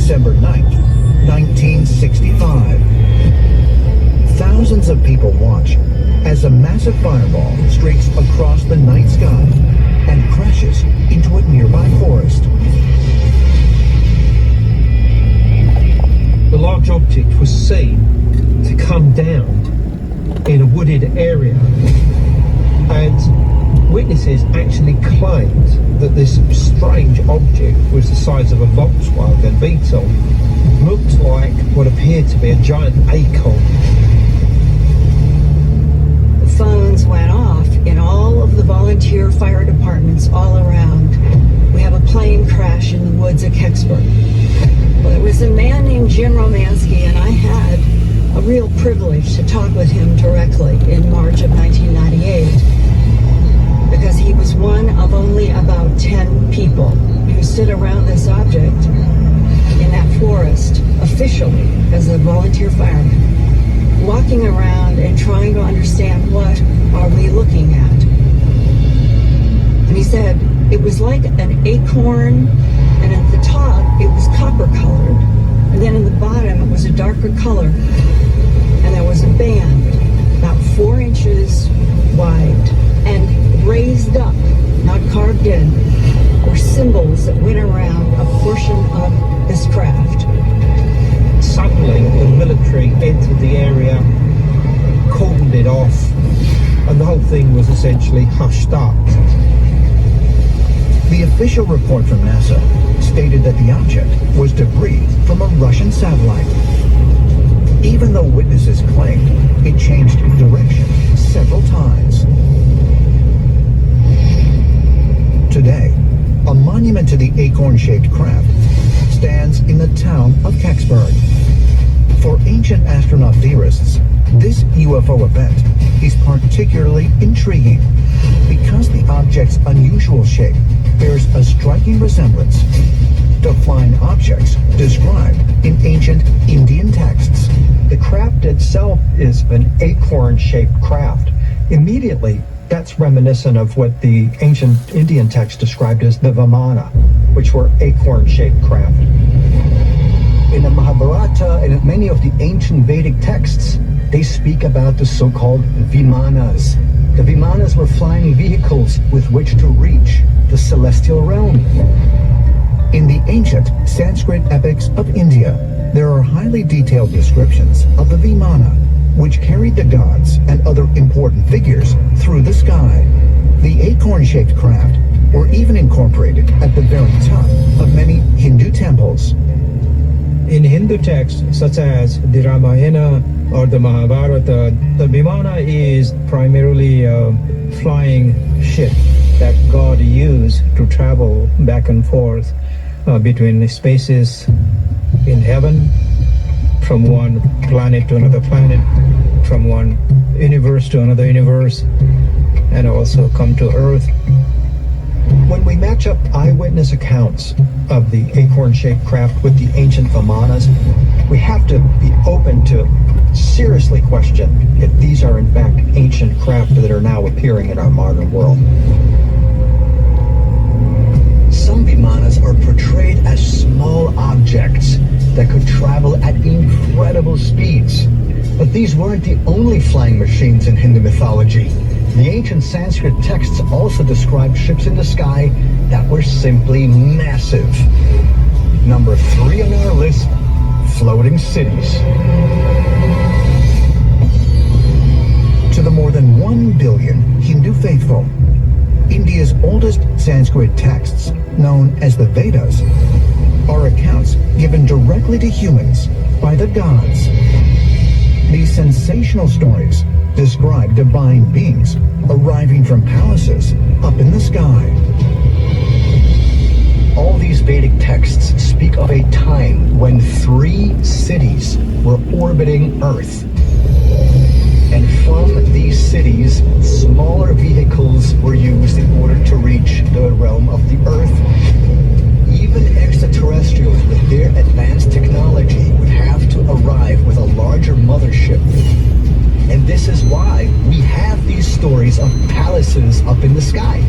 December 9th, 1965. Thousands of people watch as a massive fireball streaks across the night sky and crashes into a nearby forest. The large object was seen to come down in a wooded area, and witnesses actually claimed that this strange object was the size of a Volkswagen Beetle, looked like what appeared to be a giant acorn. The phones went off in all of the volunteer fire departments all around. We have a plane crash in the woods at Kecksburg. Well, it was a man named Jim Romansky, and I had a real privilege to talk with him directly in March of 1998, because he was one of only about 10 people who stood around this object in that forest officially as a volunteer fireman, walking around and trying to understand, what are we looking at? And he said it was like an acorn, and at the top it was copper colored, and then in the bottom it was a darker color, and there was a band about 4 inches wide and raised up, not carved in, were symbols that went around a portion of this craft. Suddenly, the military entered the area, cordoned it off, and the whole thing was essentially hushed up. The official report from NASA stated that the object was debris from a Russian satellite, even though witnesses claimed it changed direction several times. Today, a monument to the acorn-shaped craft stands in the town of Kecksburg. For ancient astronaut theorists, this UFO event is particularly intriguing because the object's unusual shape bears a striking resemblance to flying objects described in ancient Indian texts. The craft itself is an acorn-shaped craft. Immediately, that's reminiscent of what the ancient Indian text described as the Vimana, which were acorn-shaped craft. In the Mahabharata and in many of the ancient Vedic texts, they speak about the so-called Vimanas. The Vimanas were flying vehicles with which to reach the celestial realm. In the ancient Sanskrit epics of India, there are highly detailed descriptions of the Vimana, which carried the gods and other important figures through the sky. The acorn-shaped craft were even incorporated at the very top of many Hindu temples. In Hindu texts such as the Ramayana or the Mahabharata, the Vimana is primarily a flying ship that God used to travel back and forth between spaces in heaven, from one planet to another planet, from one universe to another universe, and also come to Earth. When we match up eyewitness accounts of the acorn-shaped craft with the ancient Vimanas, we have to be open to seriously question if these are in fact ancient craft that are now appearing in our modern world. Some Vimanas are portrayed as small objects that could travel at incredible speeds. But these weren't the only flying machines in Hindu mythology. The ancient Sanskrit texts also describe ships in the sky that were simply massive. Number 3 on our list, floating cities. To the more than 1 billion Hindu faithful, India's oldest Sanskrit texts, known as the Vedas, are accounts given directly to humans by the gods. These sensational stories describe divine beings arriving from palaces up in the sky. All these Vedic texts speak of a time when 3 cities were orbiting Earth. And from these cities, smaller vehicles were used in order to reach the realm of the Earth. Even extraterrestrials with their advanced technology would have to arrive with a larger mothership. And this is why we have these stories of palaces up in the sky.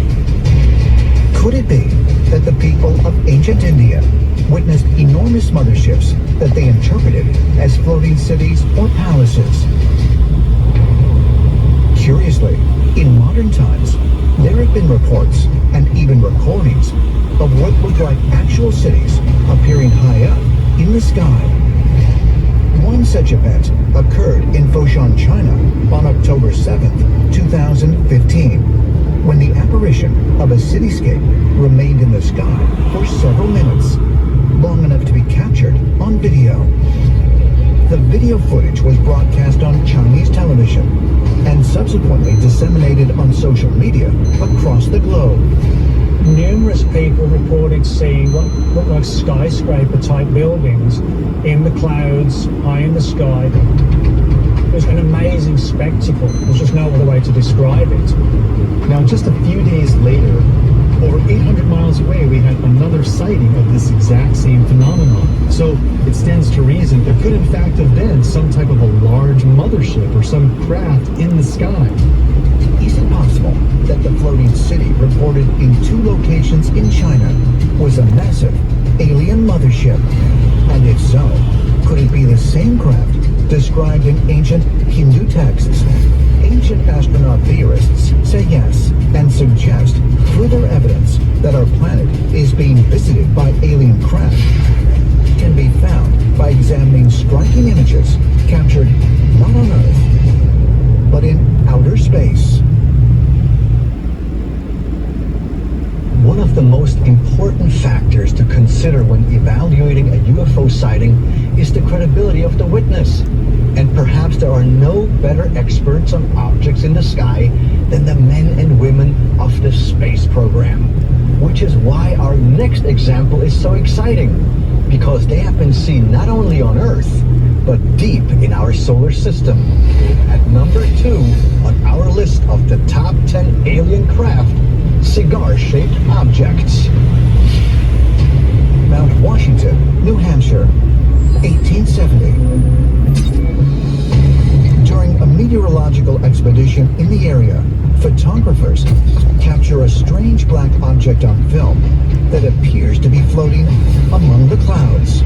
Could it be that the people of ancient India witnessed enormous motherships that they interpreted as floating cities or palaces? Curiously, in modern times, there have been reports and even recordings of what look like actual cities appearing high up in the sky. One such event occurred in Foshan, China on October 7th, 2015, when the apparition of a cityscape remained in the sky for several minutes, long enough to be captured on video. The video footage was broadcast on Chinese television and subsequently disseminated on social media across the globe. Numerous people reported seeing what looked like skyscraper-type buildings in the clouds, high in the sky. It was an amazing spectacle. There's just no other way to describe it. Now, just a few days later, over 800 miles away, we had another sighting of this exact same phenomenon. So it stands to reason there could in fact have been some type of a large mothership or some craft in the sky. Is it possible that the floating city reported in 2 locations in China was a massive alien mothership? And if so, could it be the same craft described in ancient Hindu texts? Ancient astronaut theorists say yes and suggest further evidence that our planet is being visited by alien craft can be found by examining striking images captured not on Earth, but in outer space. One of the most important factors to consider when evaluating a UFO sighting is the credibility of the witness. And perhaps there are no better experts on objects in the sky than the men and women of the space program. Which is why our next example is so exciting, because they have been seen not only on Earth, but deep in our solar system. At number 2 on our list of the top 10 alien craft, cigar-shaped objects. Mount Washington, New Hampshire, 1870. During a meteorological expedition in the area, photographers capture a strange black object on film that appears to be floating among the clouds.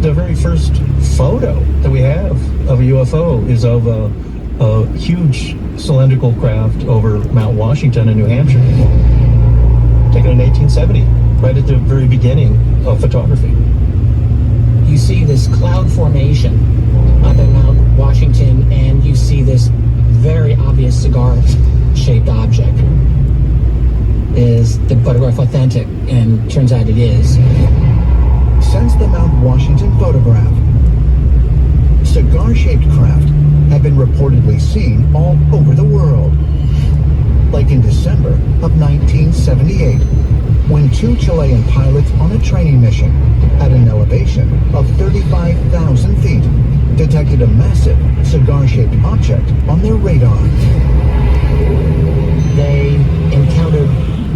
The very first photo that we have of a UFO is of a huge cylindrical craft over Mount Washington in New Hampshire, taken in 1870, right at the very beginning of photography. You see this cloud formation up at Mount Washington, and you see this very obvious cigar-shaped object. Is the photograph authentic? And turns out it is. Since the Mount Washington photograph, cigar-shaped craft have been reportedly seen all over the world. Like in December of 1978, when 2 Chilean pilots on a training mission at an elevation of 35,000 feet detected a massive cigar-shaped object on their radar. They encountered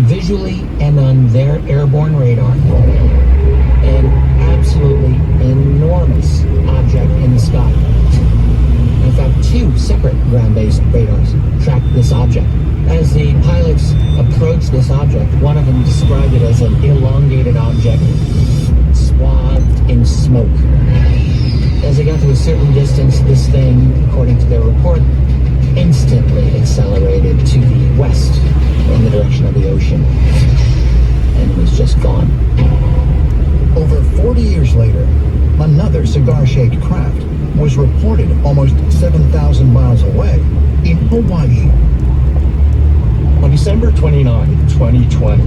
visually and on their airborne radar an absolutely enormous object in the sky. In fact, 2 separate ground-based radars tracked this object. As the pilots approached this object, one of them described it as an elongated object swathed in smoke. As they got to a certain distance, this thing, according to their report, instantly accelerated to the west in the direction of the ocean and was just gone. Over 40 years later, another cigar-shaped craft was reported almost 7,000 miles away in Hawaii. On December 29, 2020,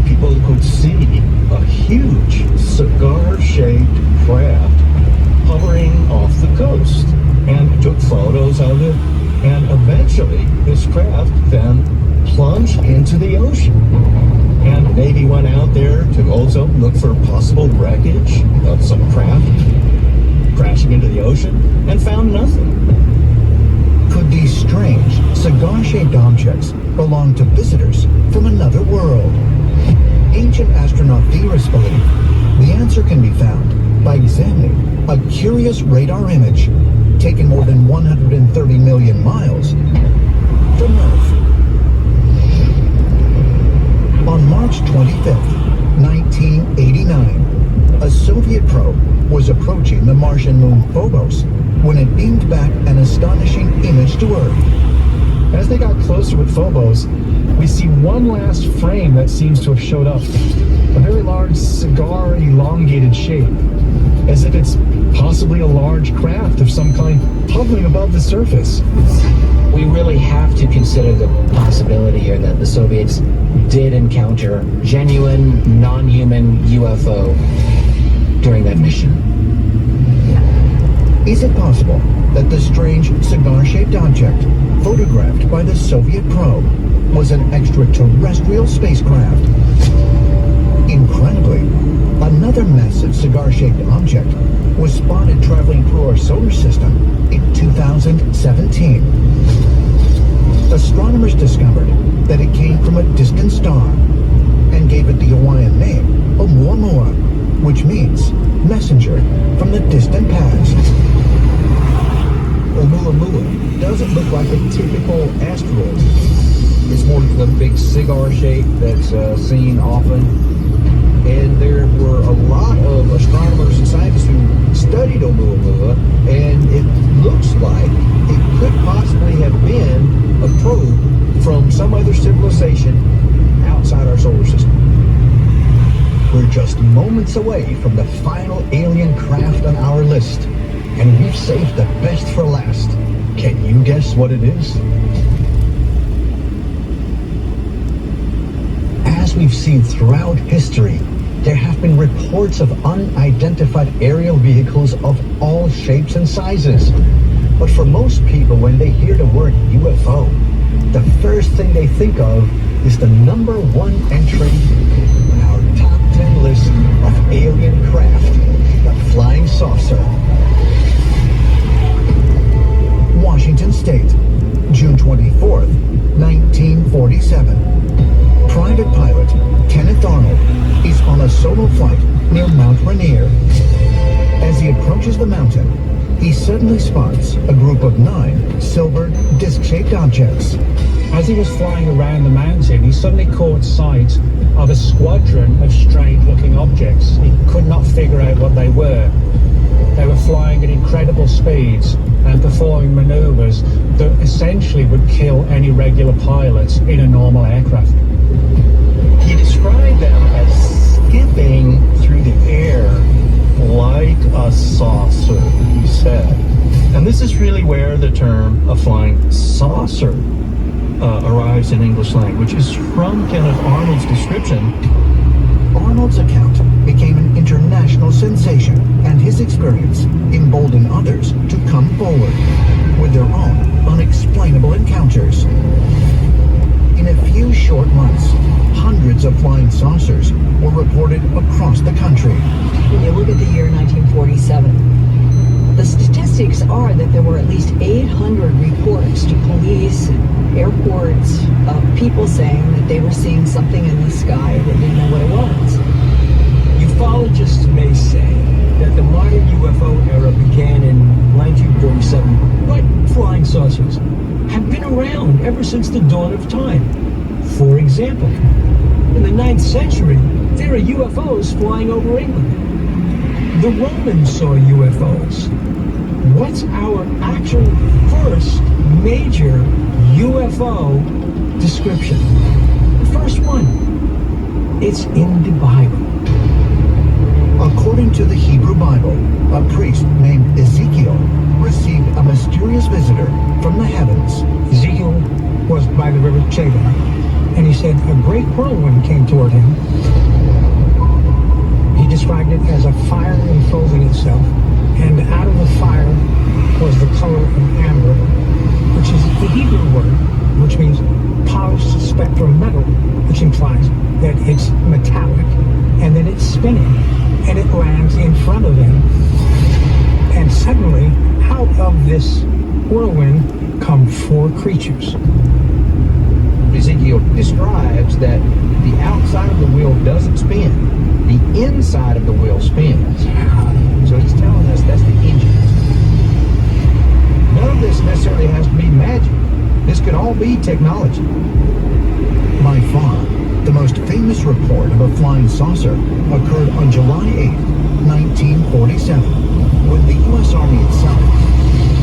people could see a huge cigar-shaped craft hovering off the coast and took photos of it. And eventually, this craft then plunged into the ocean. And the Navy went out there to also look for possible wreckage of some craft crashing into the ocean and found nothing. Could these strange cigar-shaped objects belong to visitors from another world? Ancient astronaut theorists believe the answer can be found by examining a curious radar image taken more than 130 million miles from Earth. the Martian moon Phobos when it beamed back an astonishing image to Earth. As they got closer with Phobos, we see one last frame that seems to have showed up. A very large cigar elongated shape, as if it's possibly a large craft of some kind hovering above the surface. We really have to consider the possibility here that the Soviets did encounter genuine, non-human UFO during that mission. Is it possible that the strange cigar-shaped object photographed by the Soviet probe was an extraterrestrial spacecraft? Incredibly, another massive cigar-shaped object was spotted traveling through our solar system in 2017. Astronomers discovered that it came from a distant star and gave it the Hawaiian name Oumuamua, which means messenger from the distant past. Oumuamua doesn't look like a typical asteroid. It's more the big cigar shape that's seen often. And there were a lot of astronomers and scientists who studied Oumuamua, and it looks like it could possibly have been a probe from some other civilization outside our solar system. We're just moments away from the final alien craft on our list, and we've saved the best for last. Can you guess what it is? As we've seen throughout history, there have been reports of unidentified aerial vehicles of all shapes and sizes. But for most people, when they hear the word UFO, the first thing they think of is the #1 entry on our top 10 list of alien craft, the flying saucer. Washington State, June 24th, 1947. Private pilot Kenneth Arnold is on a solo flight near Mount Rainier. As he approaches the mountain, he suddenly spots a group of 9 silver disc-shaped objects. As he was flying around the mountain, he suddenly caught sight of a squadron of strange-looking objects. He could not figure out what they were. They were flying at incredible speeds and performing maneuvers that essentially would kill any regular pilot in a normal aircraft. He described them as skipping through the air like a saucer, he said. And this is really where the term a flying saucer arrives in English language, is from Kenneth Arnold's description. Arnold's account became an international sensation, and his experience emboldened others to come forward with their own unexplainable encounters. In a few short months, hundreds of flying saucers were reported across the country. When you look at the year 1947, the statistics are that there were at least 800 reports to police and airports of people saying that they were seeing something in the sky that didn't know what it was. Ufologists may say that the modern UFO era began in 1947, but flying saucers have been around ever since the dawn of time. For example, in the 9th century, there are UFOs flying over England. The Romans saw UFOs. What's our actual first major UFO description? The first one. It's in the Bible. According to the Hebrew Bible, a priest named Ezekiel received a mysterious visitor from the heavens. Ezekiel was by the river Chebar, and he said a great whirlwind came toward him. He described it as a fire enfolding itself, and out of the fire was the color of amber, which is the Hebrew word, which means polished spectrum metal, which implies that it's metallic, and then it's spinning, and it lands in front of him. And suddenly, out of this whirlwind come 4 creatures. Ezekiel describes that the outside of the wheel doesn't spin. The inside of the wheel spins. So he's telling us that's the engines. None of this necessarily has to be magic. This could all be technology. By far, the most famous report of a flying saucer occurred on July 8, 1947. when the U.S. Army itself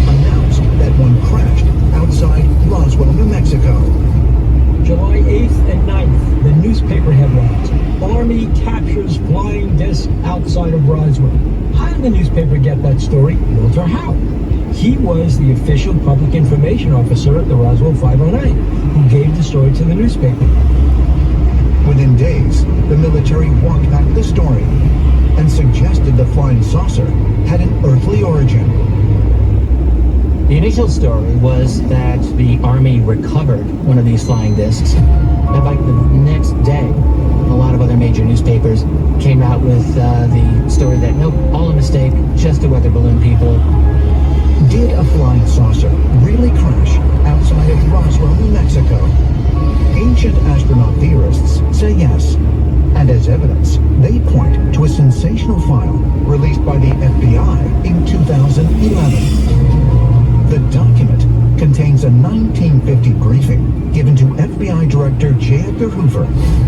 announced that one crashed outside Roswell, New Mexico. July 8th and 9th, the newspaper headlines. Army captures flying disc outside of Roswell. How did the newspaper get that story? Walter Howe. He was the official public information officer at the Roswell 509, who gave the story to the newspaper. Within days, the military walked back the story and suggested the flying saucer had an earthly origin. The initial story was that the Army recovered one of these flying discs. And like the next day, a lot of other major newspapers came out with the story that, nope, all a mistake, just a weather balloon, people. Did a flying saucer really crash outside of Roswell, New Mexico? Ancient astronaut theorists say yes. And as evidence, they point to a sensational file released by the FBI in 2011. The document contains a 1950 briefing given to FBI Director J. Edgar Hoover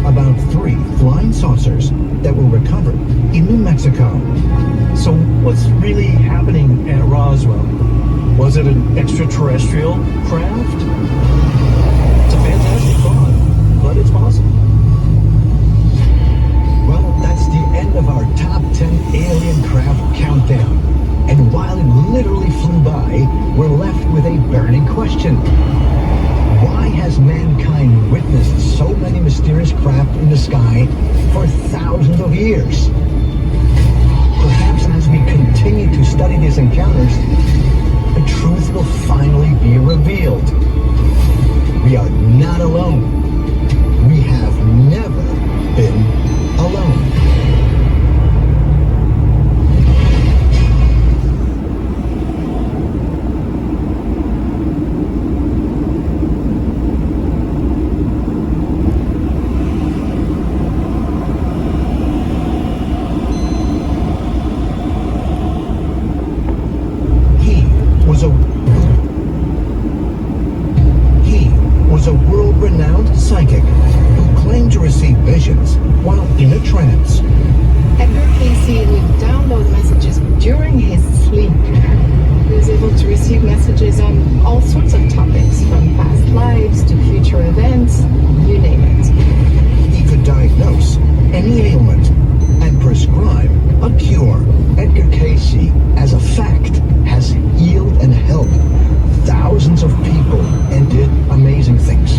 about 3 flying saucers that were recovered in New Mexico. So what's really happening at Roswell? Was it an extraterrestrial craft? It's a fantastic thought, but it's possible. Well, that's the end of our top 10 alien craft countdown. And while it literally flew by, we're left with a burning question. Why has mankind witnessed so many mysterious craft in the sky for thousands of years? Perhaps as we continue to study these encounters, the truth will finally be revealed. We are not alone. We have never been alone. He was a world-renowned psychic who claimed to receive visions while in a trance. Edgar Casey would download messages during his sleep. He was able to receive messages on all sorts of topics, from past lives to future events, you name it. He could diagnose any ailment and prescribe a cure. Edgar Casey, as a fact, has healed and helped thousands of people and did amazing things.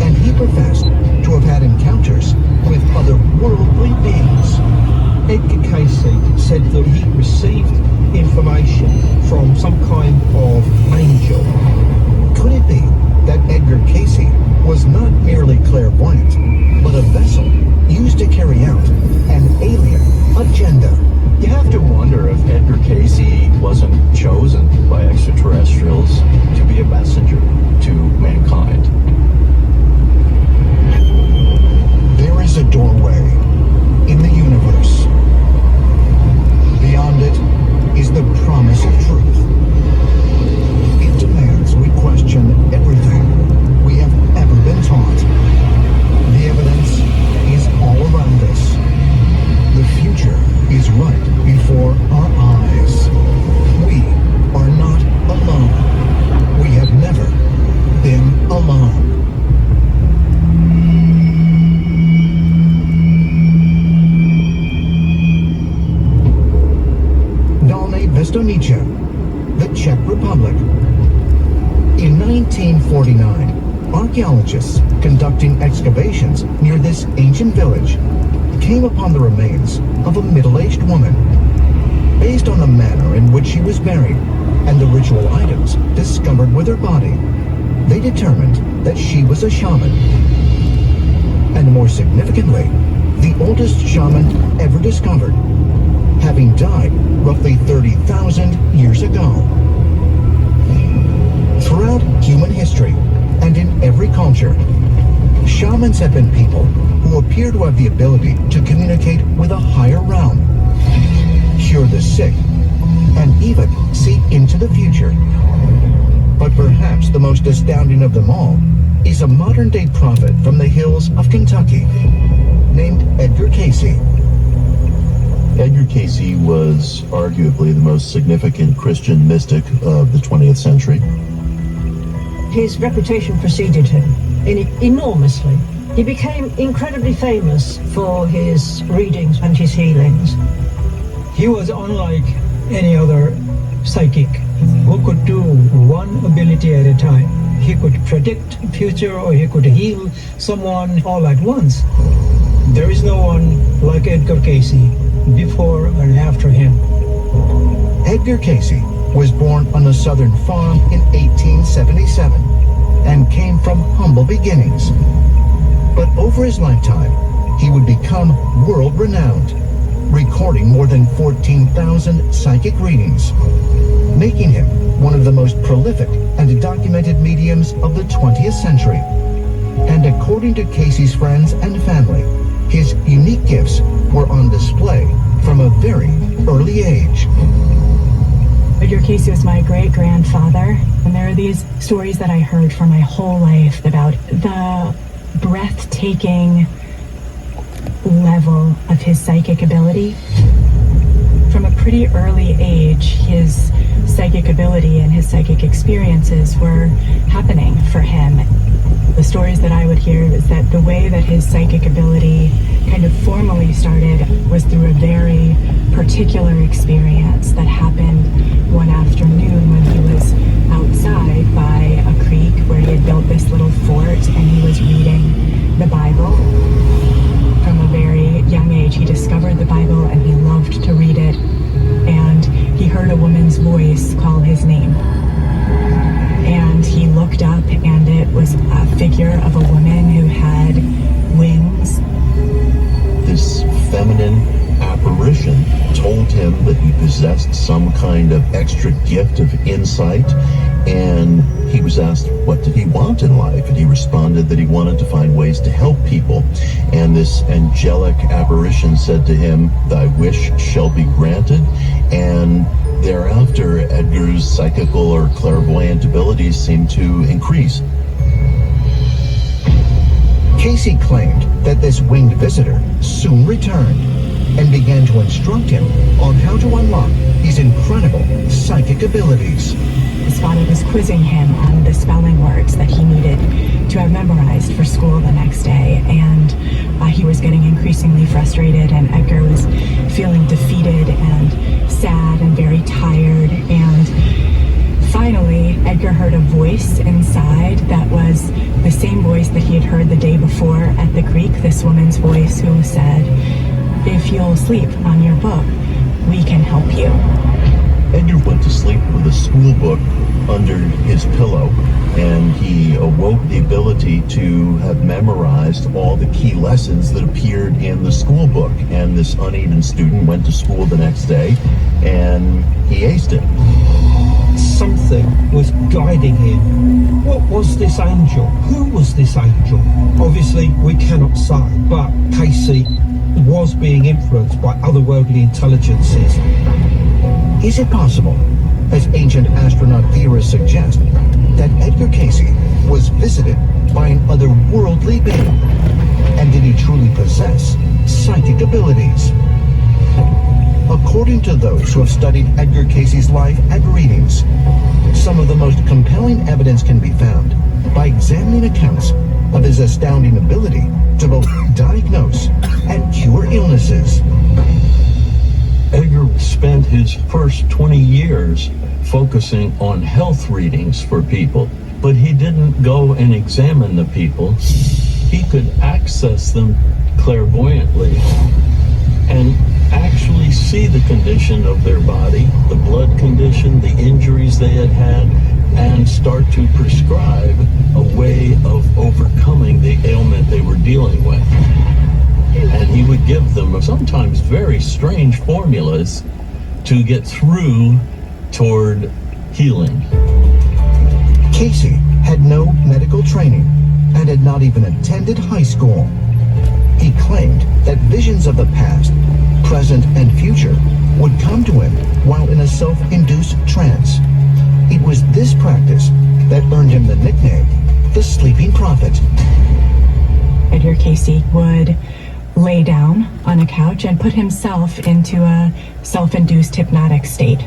And he professed to have had encounters with otherworldly beings. Edgar Casey said that he received information from some kind of angel. Could it be that Edgar Casey was not merely clairvoyant, but a vessel used to carry out an alien agenda? You have to wonder if Edgar Casey wasn't chosen by extraterrestrials to be a messenger to mankind. There is a doorway in the universe. Beyond it is the promise of truth. It demands we question everything we have ever been taught. The evidence is all around us. The future is right before our eyes. We are not alone. We have never been alone. Dolní Věstonice, the Czech Republic. In 1949, archaeologists conducting excavations near this ancient village came upon the remains of a middle-aged woman. Based on the manner in which she was buried and the ritual items discovered with her body, they determined that she was a shaman. And more significantly, the oldest shaman ever discovered, having died roughly 30,000 years ago. Throughout human history and in every culture, shamans have been people who appear to have the ability to communicate with a higher realm, cure the sick, and even see into the future. But perhaps the most astounding of them all is a modern-day prophet from the hills of Kentucky named Edgar Casey. Edgar Casey was arguably the most significant Christian mystic of the 20th century. His reputation preceded him enormously. He became incredibly famous for his readings and his healings. He was unlike any other psychic who could do one ability at a time. He could predict the future, or he could heal someone all at once. There is no one like Edgar Casey before and after him. Edgar Casey was born on a southern farm in 1877 and came from humble beginnings. But over his lifetime, he would become world-renowned, recording more than 14,000 psychic readings, making him one of the most prolific and documented mediums of the 20th century. And according to Casey's friends and family, his unique gifts were on display from a very early age. Edgar Casey was my great-grandfather, and there are these stories that I heard for my whole life about the breathtaking level of his psychic ability. From a pretty early age, his psychic ability and his psychic experiences were happening for him. The stories that I would hear is that the way that his psychic ability kind of formally started was through a very particular experience that happened one afternoon when he was outside by a creek where he had built this little fort, and he was reading the Bible. From a very young age, he discovered the Bible and he loved to read it, and he heard a woman's voice call his name. And he looked up, and it was a figure of a woman who had wings. This feminine apparition told him that he possessed some kind of extra gift of insight, and he was asked what did he want in life, and he responded that he wanted to find ways to help people. And this angelic apparition said to him, "Thy wish shall be granted." And thereafter, Edgar's psychical or clairvoyant abilities seemed to increase. Casey claimed that this winged visitor soon returned and began to instruct him on how to unlock his incredible psychic abilities. His father was quizzing him on the spelling words that he needed to have memorized for school the next day, and he was getting increasingly frustrated, and Edgar was feeling defeated and sad and very tired. And finally, Edgar heard a voice inside that was the same voice that he had heard the day before at the creek, this woman's voice who said, "If you'll sleep on your book, we can help you." Edgar went to sleep with a school book under his pillow, and he awoke the ability to have memorized all the key lessons that appeared in the school book. And this uneven student went to school the next day, and he aced it. Something was guiding him. What was this angel? Who was this angel? Obviously, we cannot say, but Casey was being influenced by otherworldly intelligences. Is it possible, as ancient astronaut theorists suggest, that Edgar Casey was visited by an otherworldly being? And did he truly possess psychic abilities? According to those who have studied Edgar Casey's life and readings, some of the most compelling evidence can be found by examining accounts of his astounding ability to both diagnose and cure illnesses. Edgar spent his first 20 years focusing on health readings for people, but he didn't go and examine the people. He could access them clairvoyantly and actually see the condition of their body, the blood condition, the injuries they had had, and start to prescribe a way of overcoming the ailment they were dealing with. And he would give them sometimes very strange formulas to get through toward healing. Casey had no medical training and had not even attended high school. He claimed that visions of the past, present, and future would come to him while in a self-induced trance. It was this practice that earned him the nickname, the Sleeping Prophet. Edgar Casey would lay down on a couch and put himself into a self-induced hypnotic state.